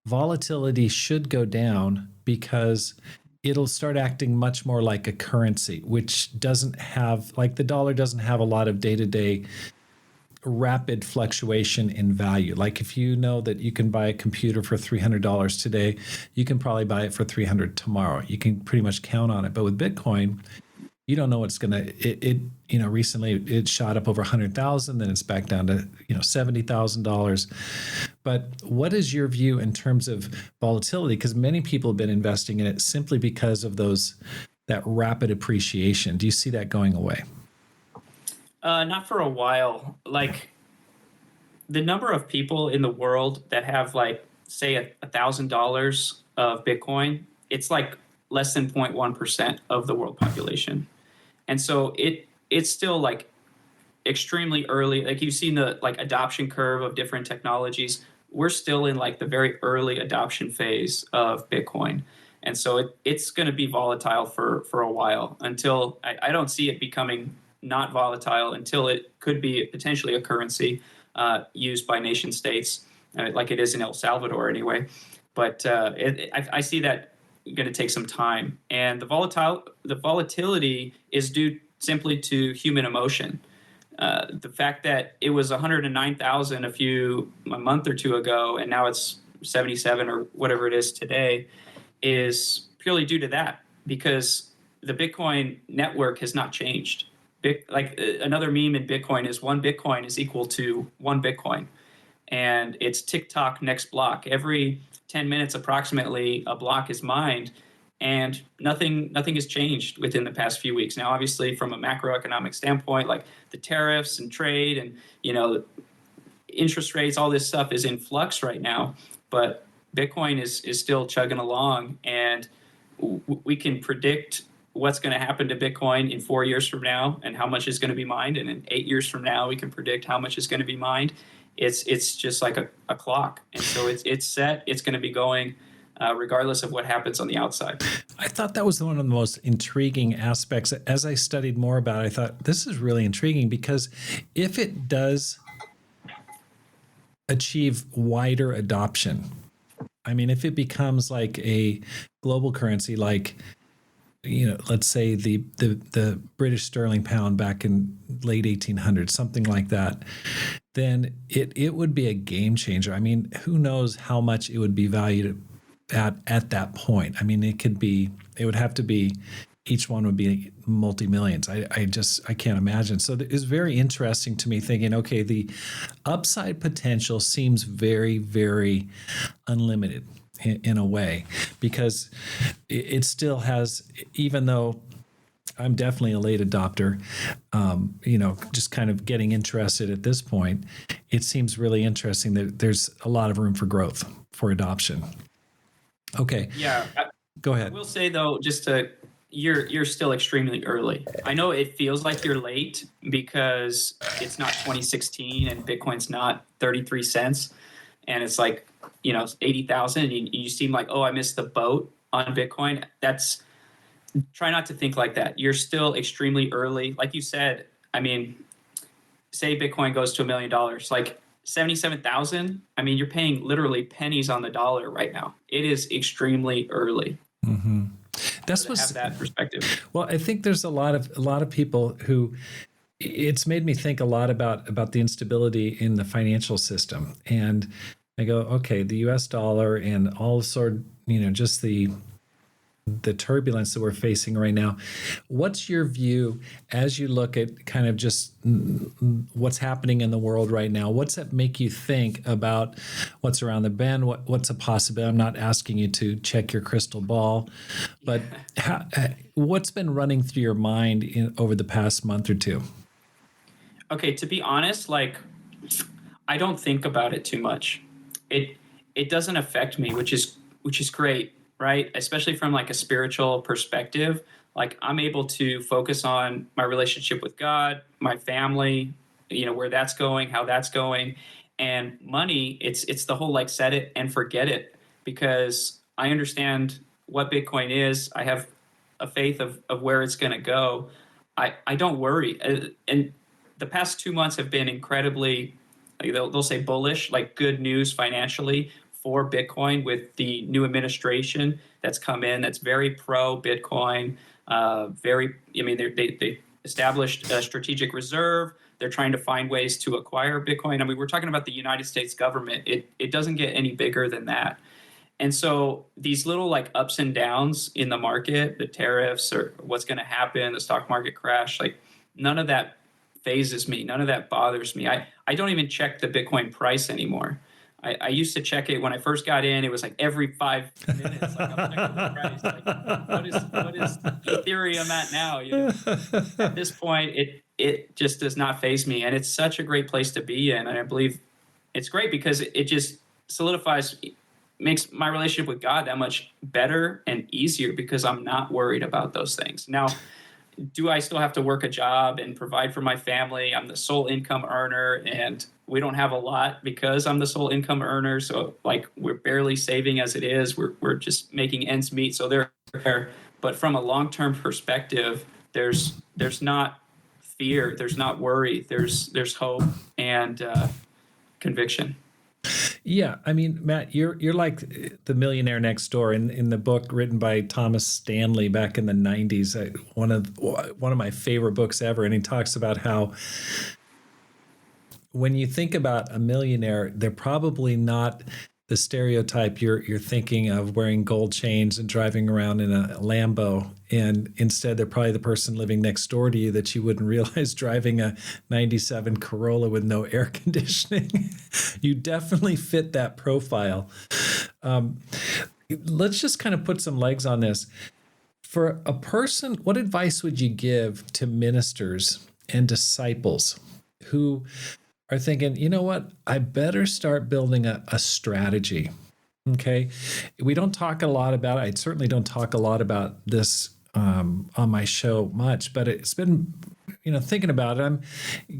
volatility should go down because it'll start acting much more like a currency, which doesn't have, like the dollar doesn't have a lot of day-to-day rapid fluctuation in value. Like if you know that you can buy a computer for $300 today, you can probably buy it for $300 tomorrow. You can pretty much count on it. But with Bitcoin, you don't know what's going to, recently it shot up over 100,000, then it's back down to, $70,000. But what is your view in terms of volatility? Because many people have been investing in it simply because of that rapid appreciation. Do you see that going away? Not for a while. Like the number of people in the world that have like, say, $1,000 of Bitcoin, it's like less than 0.1% of the world population. And so it's still like extremely early. Like you've seen the like adoption curve of different technologies. we're still in like the very early adoption phase of Bitcoin. And so it's going to be volatile for a while until I don't see it becoming not volatile until it could be potentially a currency used by nation states, like it is in El Salvador anyway. But I see that going to take some time. And the volatility is due simply to human emotion. The fact that it was 109,000 a month or two ago, and now it's 77 or whatever it is today, is purely due to that, because the Bitcoin network has not changed. Another meme in Bitcoin is one Bitcoin is equal to one Bitcoin, and it's TikTok next block. Every 10 minutes, approximately, a block is mined, and nothing has changed within the past few weeks. Now, obviously, from a macroeconomic standpoint, like the tariffs and trade and interest rates, all this stuff is in flux right now. But Bitcoin is still chugging along, and we can predict what's going to happen to Bitcoin in 4 years from now and how much is going to be mined. And in 8 years from now, we can predict how much is going to be mined. It's just like a clock. And so it's set. It's going to be going regardless of what happens on the outside. I thought that was one of the most intriguing aspects. As I studied more about it, I thought this is really intriguing, because if it does achieve wider adoption, I mean, if it becomes like a global currency, like, let's say the British sterling pound back in late 1800s, something like that, then it would be a game changer. I mean, who knows how much it would be valued at that point. I mean, it would have to be, each one would be multi-millions. I can't imagine. So it's very interesting to me, thinking, okay, the upside potential seems very, very unlimited in a way, because it still has, even though I'm definitely a late adopter, just kind of getting interested at this point, it seems really interesting that there's a lot of room for growth, for adoption. Okay. Yeah. Go ahead. I will say, though, you're still extremely early. I know it feels like you're late because it's not 2016 and Bitcoin's not 33 cents and it's like, 80,000, and you seem like, oh, I missed the boat on Bitcoin. Try not to think like that. You're still extremely early. Like you said, I mean, say Bitcoin goes to $1 million, like 77,000. I mean, you're paying literally pennies on the dollar right now. It is extremely early. Mm-hmm. Have that perspective. Well, I think there's a lot of people who, it's made me think a lot about the instability in the financial system. And I go, okay, the US dollar and all just the turbulence that we're facing right now. What's your view as you look at kind of just what's happening in the world right now? What's that make you think about what's around the bend? What's a possibility? I'm not asking you to check your crystal ball, but what's been running through your mind over the past month or two? Okay, to be honest, I don't think about it too much. It doesn't affect me, which is great. Right? Especially from like a spiritual perspective, like I'm able to focus on my relationship with God, my family, where that's going, how that's going, and money. It's the whole like set it and forget it, because I understand what Bitcoin is. I have a faith of where it's going to go. I don't worry. And the past 2 months have been incredibly, they'll say bullish, like good news financially for Bitcoin, with the new administration that's come in, that's very pro Bitcoin. They established a strategic reserve. They're trying to find ways to acquire Bitcoin. I mean, we're talking about the United States government. It doesn't get any bigger than that. And so these little like ups and downs in the market, the tariffs or what's going to happen, the stock market crash, like none of that phases me. None of that bothers me. I don't even check the Bitcoin price anymore. I used to check it when I first got in. It was like every 5 minutes. Like I'm checking the price. Like, what is Ethereum at now? At this point, it just does not faze me, and it's such a great place to be in. And I believe it's great because it just makes my relationship with God that much better and easier, because I'm not worried about those things. Now, do I still have to work a job and provide for my family? I'm the sole income earner, and we don't have a lot because I'm the sole income earner. So like we're barely saving as it is. We're just making ends meet. So they're there. But from a long-term perspective, there's not fear, there's not worry, there's hope and conviction. Yeah, I mean, Matt, you're like the millionaire next door in the book written by Thomas Stanley back in the 90s. One of my favorite books ever, and he talks about how when you think about a millionaire, they're probably not the stereotype you're thinking of, wearing gold chains and driving around in a Lambo. And instead, they're probably the person living next door to you that you wouldn't realize driving a 97 Corolla with no air conditioning. You definitely fit that profile. Let's just kind of put some legs on this. For a person, what advice would you give to ministers and disciples who are thinking, you know what, I better start building a strategy? Okay. We don't talk a lot about it. I certainly don't talk a lot about this on my show much, but it's been, thinking about it. I'm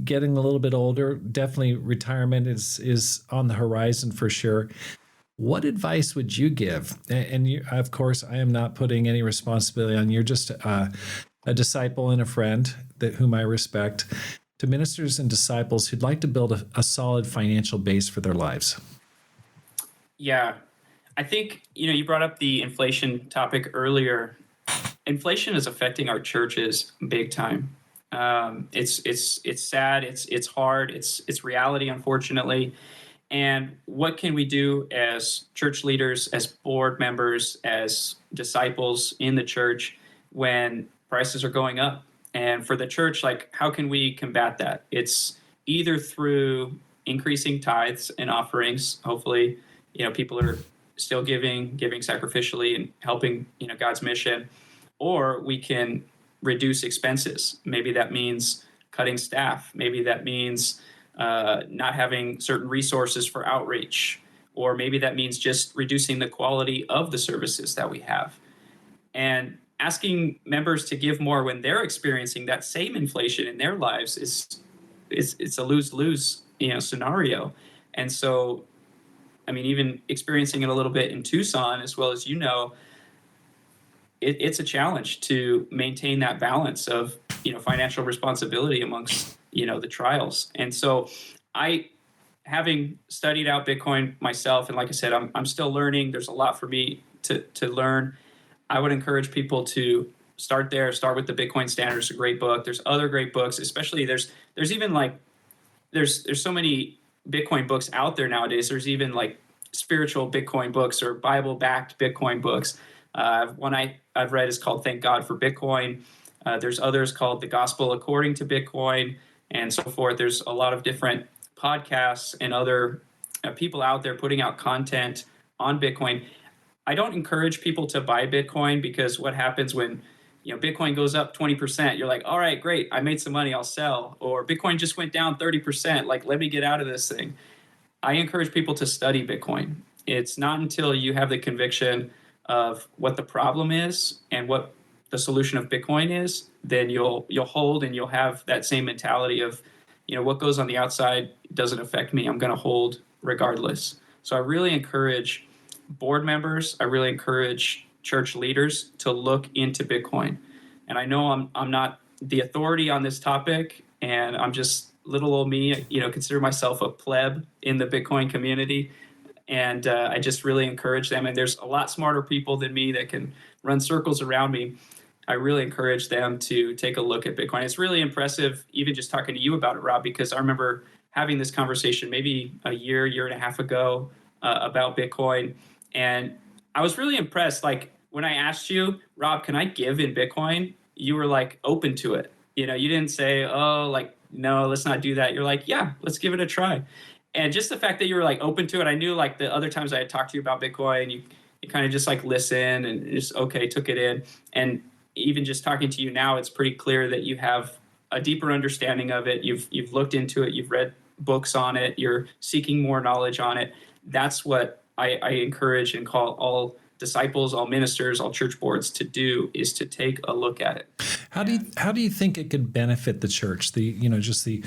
getting a little bit older. Definitely retirement is on the horizon for sure. What advice would you give? And you, of course, I am not putting any responsibility on you. You're just a disciple and a friend whom I respect, to ministers and disciples who'd like to build a solid financial base for their lives. Yeah, I think, you brought up the inflation topic earlier. Inflation is affecting our churches big time. It's sad. It's hard. It's reality, unfortunately. And what can we do as church leaders, as board members, as disciples in the church when prices are going up? And for the church, like, how can we combat that? It's either through increasing tithes and offerings. Hopefully, people are still giving sacrificially and helping, God's mission. Or we can reduce expenses. Maybe that means cutting staff. Maybe that means not having certain resources for outreach. Or maybe that means just reducing the quality of the services that we have. And asking members to give more when they're experiencing that same inflation in their lives it's a lose-lose scenario. And so, I mean, even experiencing it a little bit in Tucson, as well as it's a challenge to maintain that balance of financial responsibility amongst the trials. And so, having studied out Bitcoin myself, and like I said, I'm still learning. There's a lot for me to learn. I would encourage people to start there. Start with the Bitcoin Standard. It's a great book. There's other great books, especially there's even like there's so many Bitcoin books out there nowadays. There's even like spiritual Bitcoin books or Bible-backed Bitcoin books. One I've read is called Thank God for Bitcoin. There's others called The Gospel According to Bitcoin and so forth. There's a lot of different podcasts and other people out there putting out content on Bitcoin. I don't encourage people to buy Bitcoin, because what happens when Bitcoin goes up 20%, you're like, all right, great, I made some money, I'll sell. Or Bitcoin just went down 30%, like, let me get out of this thing. I encourage people to study Bitcoin. It's not until you have the conviction of what the problem is and what the solution of Bitcoin is, then you'll hold, and you'll have that same mentality of, what goes on the outside doesn't affect me. I'm going to hold regardless. So I really encourage board members, I really encourage church leaders to look into Bitcoin. And I know I'm not the authority on this topic, and I'm just little old me, consider myself a pleb in the Bitcoin community. And I just really encourage them. And there's a lot smarter people than me that can run circles around me. I really encourage them to take a look at Bitcoin. It's really impressive, even just talking to you about it, Rob, because I remember having this conversation maybe a year and a half ago about Bitcoin. And I was really impressed. Like, when I asked you, Rob, can I give in Bitcoin? You were like open to it. You didn't say, oh, like, no, let's not do that. You're like, yeah, let's give it a try. And just the fact that you were like open to it, I knew like the other times I had talked to you about Bitcoin, you kind of just like listen and just, okay, took it in. And even just talking to you now, it's pretty clear that you have a deeper understanding of it. You've looked into it. You've read books on it. You're seeking more knowledge on it. That's what I encourage and call all disciples, all ministers, all church boards to do is to take a look at it. How do you think it could benefit the church? Just the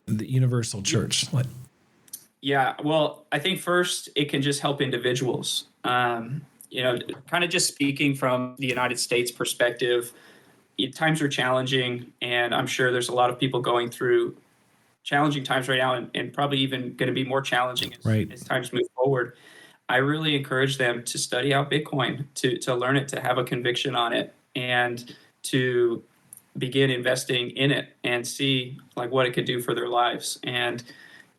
universal church. Yeah, well, I think first it can just help individuals. Kind of just speaking from the United States perspective, times are challenging, and I'm sure there's a lot of people going through challenging times right now, and probably even going to be more challenging as times move forward. I really encourage them to study out Bitcoin, to learn it, to have a conviction on it, and to begin investing in it and see like what it could do for their lives. And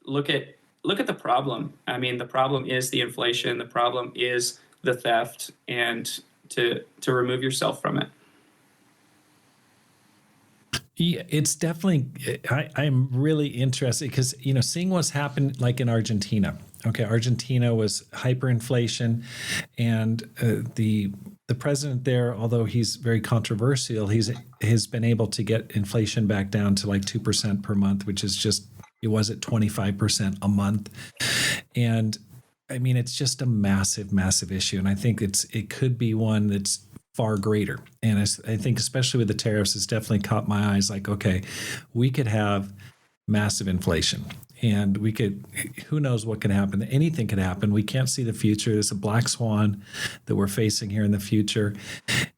look at the problem. I mean, the problem is the inflation. The problem is the theft, and to remove yourself from it. Yeah, it's definitely, I'm really interested because, seeing what's happened like in Argentina. Okay, Argentina was hyperinflation, and the president there, although he's very controversial, has been able to get inflation back down to like 2% per month, which is just, it was at 25% a month. And I mean, it's just a massive, massive issue. And I think it could be one that's far greater. And I think especially with the tariffs, it's definitely caught my eyes like, okay, we could have massive inflation, and who knows what can happen. Anything could happen. We can't see the future. There's a black swan that we're facing here in the future.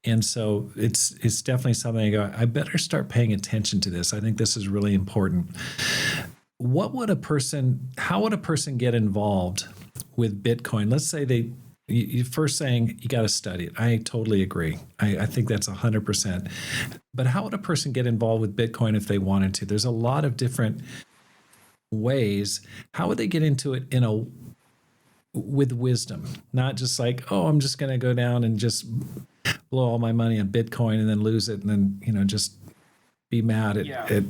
And so it's definitely something I better start paying attention to this. I think this is really important. How would a person get involved with Bitcoin? Let's say you first saying you got to study it. I totally agree. I think that's 100%. But how would a person get involved with Bitcoin if they wanted to? There's a lot of different ways. How would they get into it with wisdom? Not just like, oh, I'm just going to go down and just blow all my money on Bitcoin and then lose it, and then just be mad at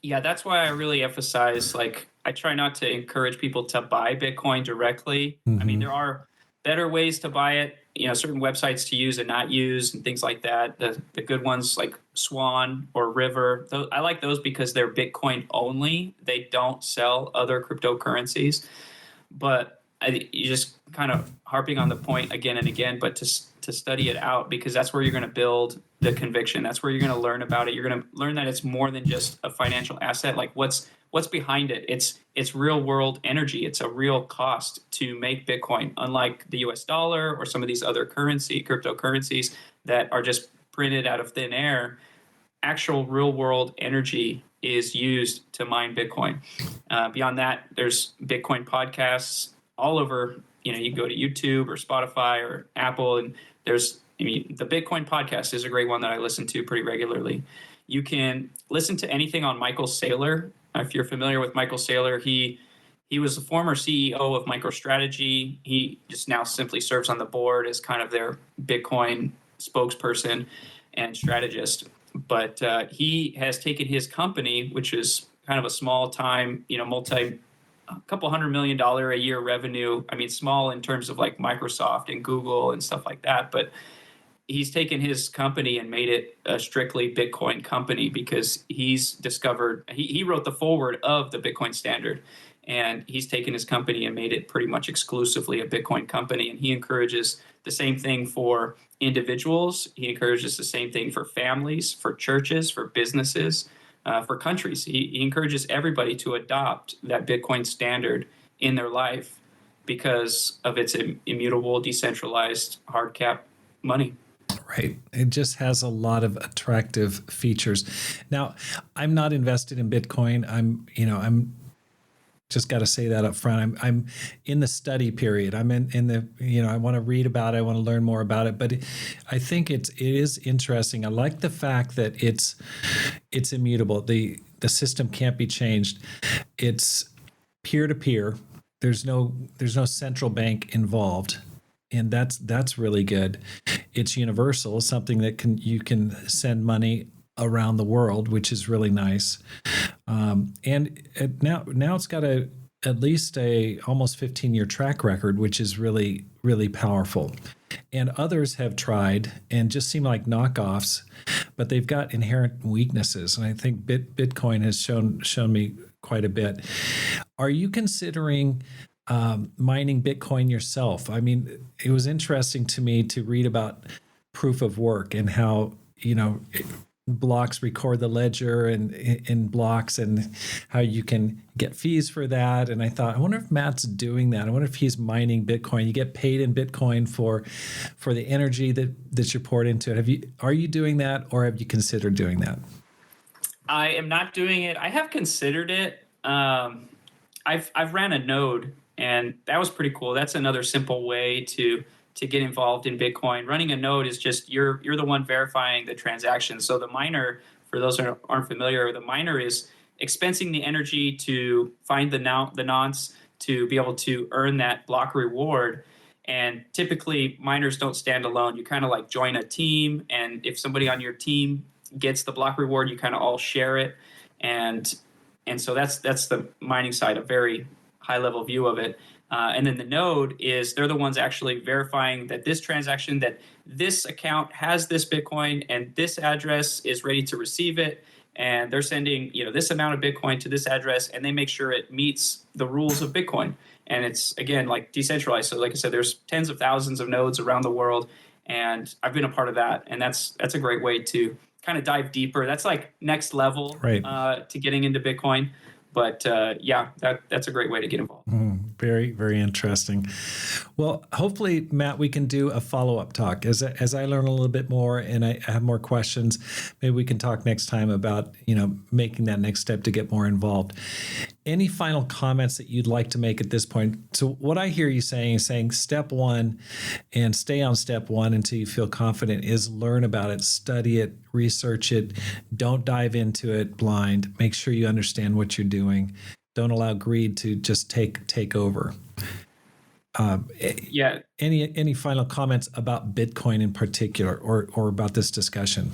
Yeah, that's why I really emphasize, like, I try not to encourage people to buy Bitcoin directly. I mean, there are better ways to buy it, certain websites to use and not use and things like that. The good ones like Swan or River, I like those because they're Bitcoin only. They don't sell other cryptocurrencies. But you just kind of harping on the point again and again, but to study it out, because that's where you're going to build the conviction. That's where you're going to learn about it. You're going to learn that it's more than just a financial asset. Like what's behind it? It's real world energy. It's a real cost to make Bitcoin, unlike the US dollar or some of these other cryptocurrencies that are just printed out of thin air. Actual real world energy is used to mine Bitcoin. Beyond that, there's Bitcoin podcasts all over. You can go to YouTube or Spotify or Apple, and the Bitcoin podcast is a great one that I listen to pretty regularly. You can listen to anything on Michael Saylor. If you're familiar with Michael Saylor, he was the former CEO of MicroStrategy. He just now simply serves on the board as kind of their Bitcoin spokesperson and strategist. But he has taken his company, which is kind of a small time, a couple $100 million a year revenue. I mean, small in terms of like Microsoft and Google and stuff like that. But he's taken his company and made it a strictly Bitcoin company because he's discovered, he wrote the foreword of the Bitcoin standard, and he's taken his company and made it pretty much exclusively a Bitcoin company. And he encourages the same thing for individuals. He encourages the same thing for families, for churches, for businesses, for countries. He encourages everybody to adopt that Bitcoin standard in their life because of its immutable, decentralized, hard cap money. Right. It just has a lot of attractive features. Now, I'm not invested in Bitcoin. I'm just got to say that up front. I'm in the study period. I'm in the, I want to read about it. I want to learn more about it. But I think it is interesting. I like the fact that it's immutable. The system can't be changed. It's peer to peer. There's no central bank involved. And that's really good. It's universal, something that you can send money around the world, which is really nice. And now it's got at least a almost 15-year track record, which is really, really powerful. And others have tried and just seem like knockoffs, but they've got inherent weaknesses. And I think Bitcoin has shown me quite a bit. Are you considering mining Bitcoin yourself. I mean, it was interesting to me to read about proof of work and how, blocks record the ledger and in blocks and how you can get fees for that. And I thought, I wonder if Matt's doing that. I wonder if he's mining Bitcoin. You get paid in Bitcoin for the energy that you're poured into it. Are you doing that, or have you considered doing that? I am not doing it. I have considered it. I've ran a node, and that was pretty cool. That's another simple way to get involved in Bitcoin. Running a node is just you're the one verifying the transaction. So the miner, for those who aren't familiar, the miner is expensing the energy to find the nonce to be able to earn that block reward. And typically miners don't stand alone. You kind of like join a team, and if somebody on your team gets the block reward, you kind of all share it. And so that's the mining side, a very high level view of it. And then the node is they're the ones actually verifying that this transaction, that this account has this Bitcoin and this address is ready to receive it. And they're sending, this amount of Bitcoin to this address, and they make sure it meets the rules of Bitcoin. And it's, again, like decentralized. So like I said, there's tens of thousands of nodes around the world. And I've been a part of that. And that's a great way to kind of dive deeper. That's like next level, right, to getting into Bitcoin. But that's a great way to get involved. Very, very interesting. Well, hopefully, Matt, we can do a follow-up talk. As I learn a little bit more and I have more questions, maybe we can talk next time about, making that next step to get more involved. Any final comments that you'd like to make at this point? So what I hear you saying is step one and stay on step one until you feel confident is learn about it, study it, research it. Don't dive into it blind. Make sure you understand what you're doing. Don't allow greed to just take over. Yeah. Any final comments about Bitcoin in particular, or about this discussion?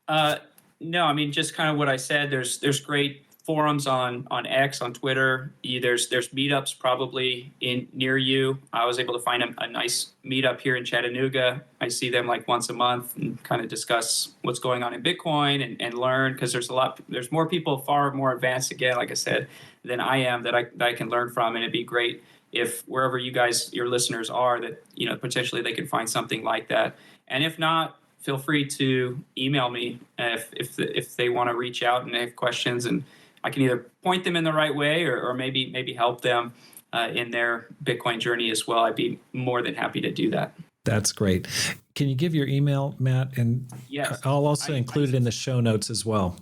No, I mean, just kind of what I said. There's great forums on X, on Twitter. There's meetups probably near you. I was able to find a nice meetup here in Chattanooga. I see them like once a month and kind of discuss what's going on in Bitcoin and learn, because there's more people far more advanced, again, like I said, than I am that I can learn from. And it'd be great if wherever you guys, your listeners are, that potentially they can find something like that. And if not, feel free to email me if they want to reach out and they have questions, and I can either point them in the right way or maybe help them in their Bitcoin journey as well. I'd be more than happy to do that. That's great. Can you give your email, Matt? And yes, I'll also include it in the show notes as well.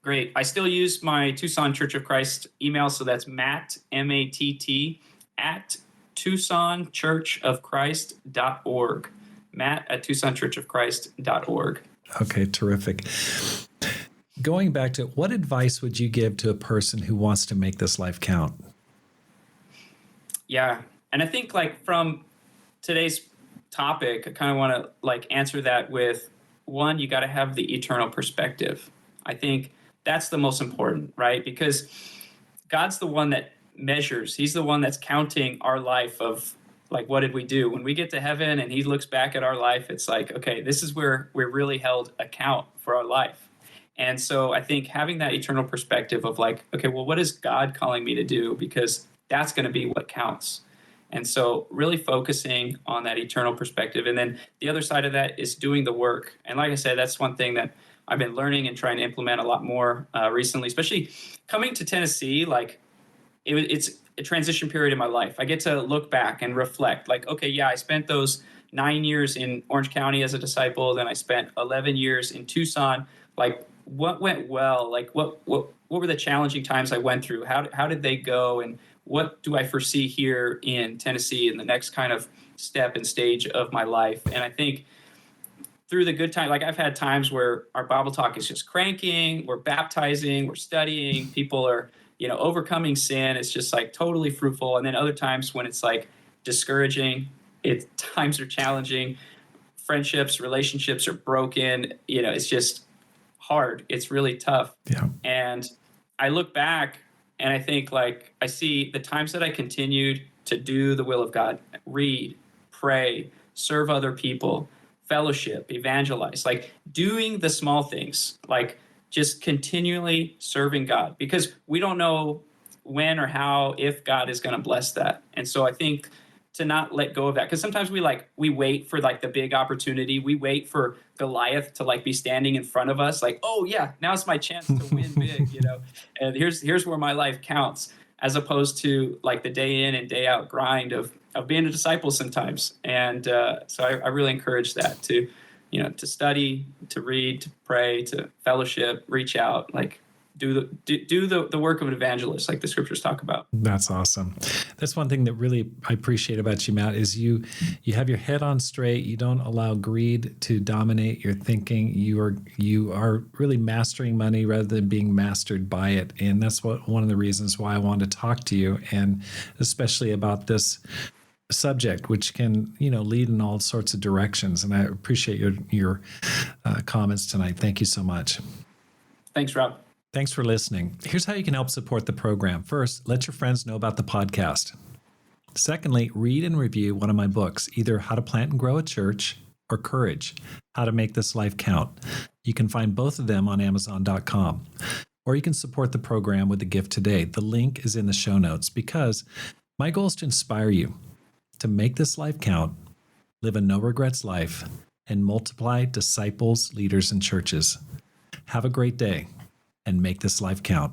Great. I still use my Tucson Church of Christ email, so that's Matt, MATT, at TucsonChurchofChrist.org. Matt at TucsonChurchofChrist.org. Okay, terrific. Going back to what advice would you give to a person who wants to make this life count? Yeah. And I think like from today's topic, I kind of want to like answer that with one, you got to have the eternal perspective. I think that's the most important, right? Because God's the one that measures. He's the one that's counting our life of like, what did we do? When we get to heaven and he looks back at our life, it's like, okay, this is where we're really held account for our life. And so I think having that eternal perspective of like, okay, well, what is God calling me to do? Because that's going to be what counts. And so really focusing on that eternal perspective. And then the other side of that is doing the work. And like I said, that's one thing that I've been learning and trying to implement a lot more recently, especially coming to Tennessee. Like it's a transition period in my life. I get to look back and reflect like, okay, yeah, I spent those 9 years in Orange County as a disciple. Then I spent 11 years in Tucson. Like, what went well? Like what were the challenging times I went through? How did they go? And what do I foresee here in Tennessee in the next kind of step and stage of my life? And I think through the good time, like I've had times where our Bible talk is just cranking, we're baptizing, we're studying, people are, overcoming sin. It's just like totally fruitful. And then other times when it's like discouraging, times are challenging, friendships, relationships are broken, it's just hard. It's really tough. Yeah. And I look back and I think like I see the times that I continued to do the will of God, read, pray, serve other people, fellowship, evangelize, like doing the small things, like just continually serving God, because we don't know when or how, if God is going to bless that. And so I think to not let go of that, because sometimes we wait for like the big opportunity. We wait for Goliath to like be standing in front of us, like, oh yeah, now's my chance to win big, and here's where my life counts, as opposed to like the day in and day out grind of being a disciple sometimes. And so I really encourage that to study, to read, to pray, to fellowship, reach out, like do the work of an evangelist, like the scriptures talk about. That's awesome. That's one thing that really I appreciate about you, Matt, is you have your head on straight. You don't allow greed to dominate your thinking. You are really mastering money rather than being mastered by it. And that's one of the reasons why I wanted to talk to you, and especially about this subject, which can, lead in all sorts of directions. And I appreciate your comments tonight. Thank you so much. Thanks, Rob. Thanks for listening. Here's how you can help support the program. First, let your friends know about the podcast. Secondly, read and review one of my books, either How to Plant and Grow a Church or Courage, How to Make This Life Count. You can find both of them on Amazon.com. Or you can support the program with a gift today. The link is in the show notes, because my goal is to inspire you to make this life count, live a no regrets life, and multiply disciples, leaders, and churches. Have a great day, and make this life count.